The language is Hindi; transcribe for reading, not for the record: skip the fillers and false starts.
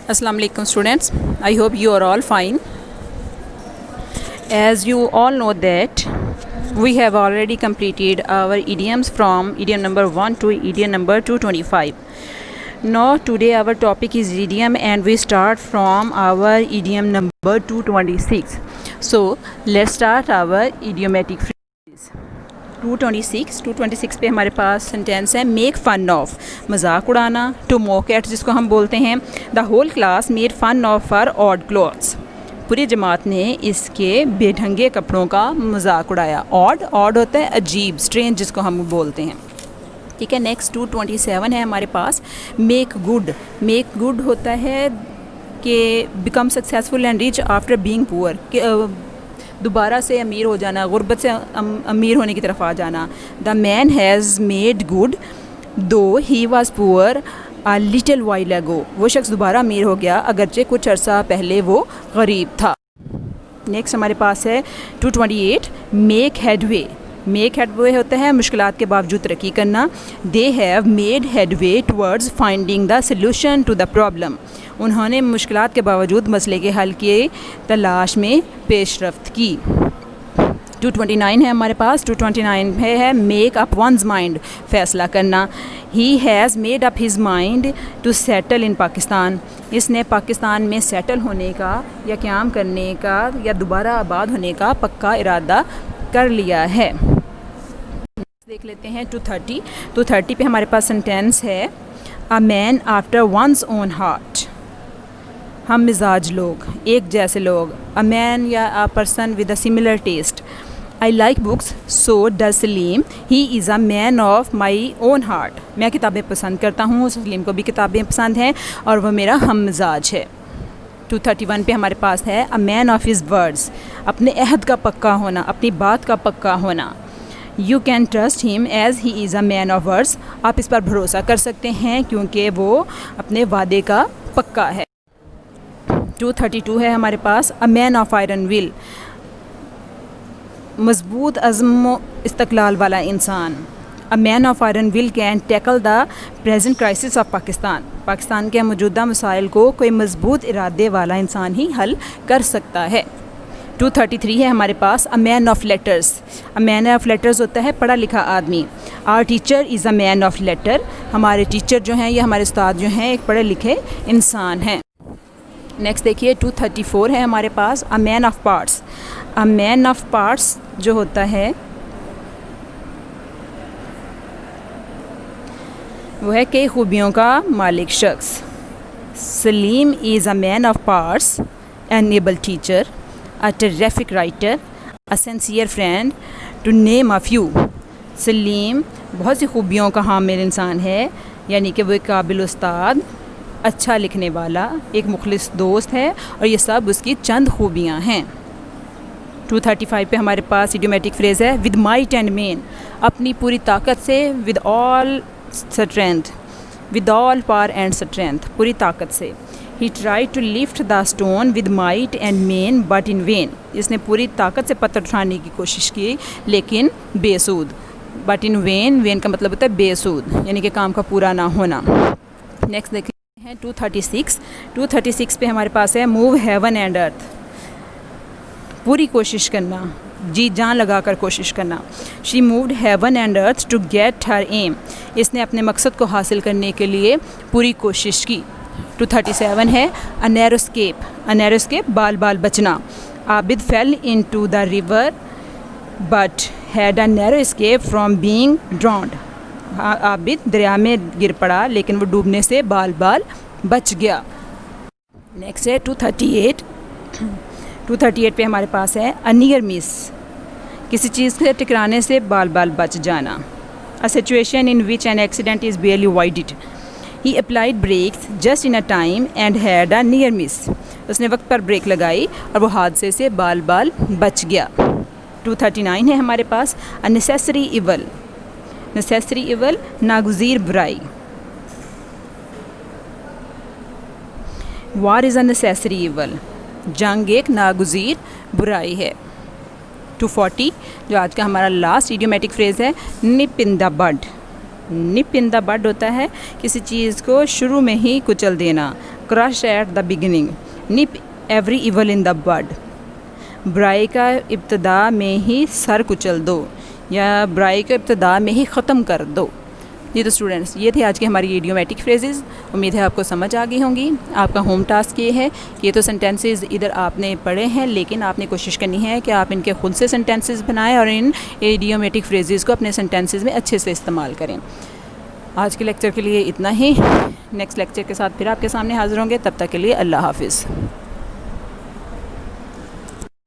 Assalamu alaikum students, I hope you are all fine. As you all know that we have already completed our idioms from idiom number 1 to idiom number 225. Now today our topic is idiom and we start from our idiom number 226. So let's start our idiomatic phrases. 226 पे हमारे पास सेंटेंस है मेक फ़न ऑफ, मजाक उड़ाना, टू मॉक एट जिसको हम बोलते हैं, the whole class made fun of her odd clothes, पूरी जमात ने इसके बेढंगे कपड़ों का मजाक उड़ाया। ऑड होता है अजीब, स्ट्रेंज जिसको हम बोलते हैं। ठीक है, नेक्स्ट 227 है हमारे पास मेक गुड होता है कि become successful and rich after being poor, दोबारा से अमीर हो जाना, गुर्बत से अमीर होने की तरफ आ जाना। The man has made good though he was poor a little while ago, वो शख्स दोबारा अमीर हो गया अगरचे कुछ अर्सा पहले वो गरीब था। नेक्स्ट हमारे पास है 228 मेक हेडवे होता है मुश्किलात के बावजूद तरक्की करना। They have made headway towards finding the solution to the problem, उन्होंने मुश्किलात के बावजूद मसले के हल के तलाश में पेशरफ्त की। 229 है हमारे पास, 229 है मेक अप वंस माइंड, फ़ैसला करना। He has made up his mind to settle in Pakistan, इसने पाकिस्तान में सेटल होने का या क़याम करने का या दोबारा आबाद होने का पक्का इरादा कर लिया है। देख लेते हैं 230 पे हमारे पास सेंटेंस है a man after one's own heart, हम मिजाज लोग, एक जैसे लोग। अ मैन या a person with a similar taste. I like books so does Salim, he is a man of my own heart, मैं किताबें पसंद करता हूँ, सलीम को भी किताबें पसंद हैं और वह मेरा हम मिजाज है। 231 पे हमारे पास है a man of his words, अपने अहद का पक्का होना, अपनी बात का पक्का होना। You can trust him as he is a man of words, आप इस पर भरोसा कर सकते हैं क्योंकि वो अपने वादे का पक्का है। 232 है हमारे पास a man of iron will, मजबूत अज़्म इस्तक़लाल वाला इंसान। A man of iron will can tackle the present crisis of Pakistan के मौजूदा मसाइल को कोई मजबूत इरादे वाला इंसान ही हल कर सकता है। 233 है हमारे पास a man of letters, a man of letters होता है पढ़ा लिखा आदमी। Our teacher is a man of letter, हमारे टीचर जो हैं, ये हमारे उस्ताद जो हैं एक पढ़े लिखे इंसान हैं। नेक्स्ट देखिए 234 है हमारे पास a man of parts, a man of parts जो होता है वो है कई खूबियों का मालिक शख्स। Salim is a man of parts, an able teacher, a terrific writer, a sincere friend, to name a few. Salim बहुत सी खूबियों का हामिल इंसान है, यानी कि वो एक काबिल उस्ताद, अच्छा लिखने वाला, एक मुखलिस दोस्त है और ये सब उसकी चंद खूबियाँ हैं। 235 पे हमारे पास इडियोमेटिक फ्रेज़ है विद माइट एंड मेन, अपनी पूरी ताकत से, with all strength, with all power and strength, पूरी ताकत से। He try to lift the stone with might and main but in vain, इसने पूरी ताकत से पत्थर उठाने की कोशिश की लेकिन बेसूद। बट इन वेन का मतलब होता है बेसूद, यानी कि काम का पूरा ना होना। नेक्स्ट देखते हैं 236 पे हमारे पास है मूव हेवन एंड अर्थ, पूरी कोशिश करना, जी जान लगा कर कोशिश करना। She moved heaven and earth to get her aim, इसने अपने मकसद को हासिल करने के लिए पूरी कोशिश की। 237 है अ नैरो स्केप, बाल बचना। Abid fell into the river but had a narrow escape from being drowned, Abid दरिया में गिर पड़ा लेकिन वो डूबने से बाल बच गया। नेक्स्ट है 238 पे हमारे पास है अ नियर मिस, किसी चीज़ से टकराने से बाल बच जाना। A situation in which an accident is barely avoided, he applied brakes just in a time and had a near miss, उसने वक्त पर ब्रेक लगाई और वो हादसे से बाल बच गया। 239 है हमारे पास अ नेसेसरी इवल, नागुज़ीर बुराई। वार इज़ अ नेसेसरी इवल, जंग एक नागुज़ीर बुराई है। 240 जो आज का हमारा लास्ट इडियोमेटिक फ्रेज़ है निप इन the bud, nib in the बड होता है किसी चीज़ को शुरू में ही कुचल देना, crush at the beginning, nip every evil in the bud, बुराई का इब्तदा में ही सर कुचल दो, या बुराई का इब्तदा में ही ख़त्म कर दो। जी तो स्टूडेंट्स, ये थे आज की हमारी इडियोमेटिक फ्रेजेस। उम्मीद है आपको समझ आ गई होंगी। आपका होम टास्क ये है कि ये तो सेंटेंसेस इधर आपने पढ़े हैं, लेकिन आपने कोशिश करनी है कि आप इनके खुद से सेंटेंसेस बनाएं और इन इडियोमेटिक फ्रेजेस को अपने सेंटेंसेस में अच्छे से इस्तेमाल करें। आज के लेक्चर के लिए इतना ही। नेक्स्ट लेक्चर के साथ फिर आपके सामने हाज़िर होंगे। तब तक के लिए अल्लाह हाफ़िज़।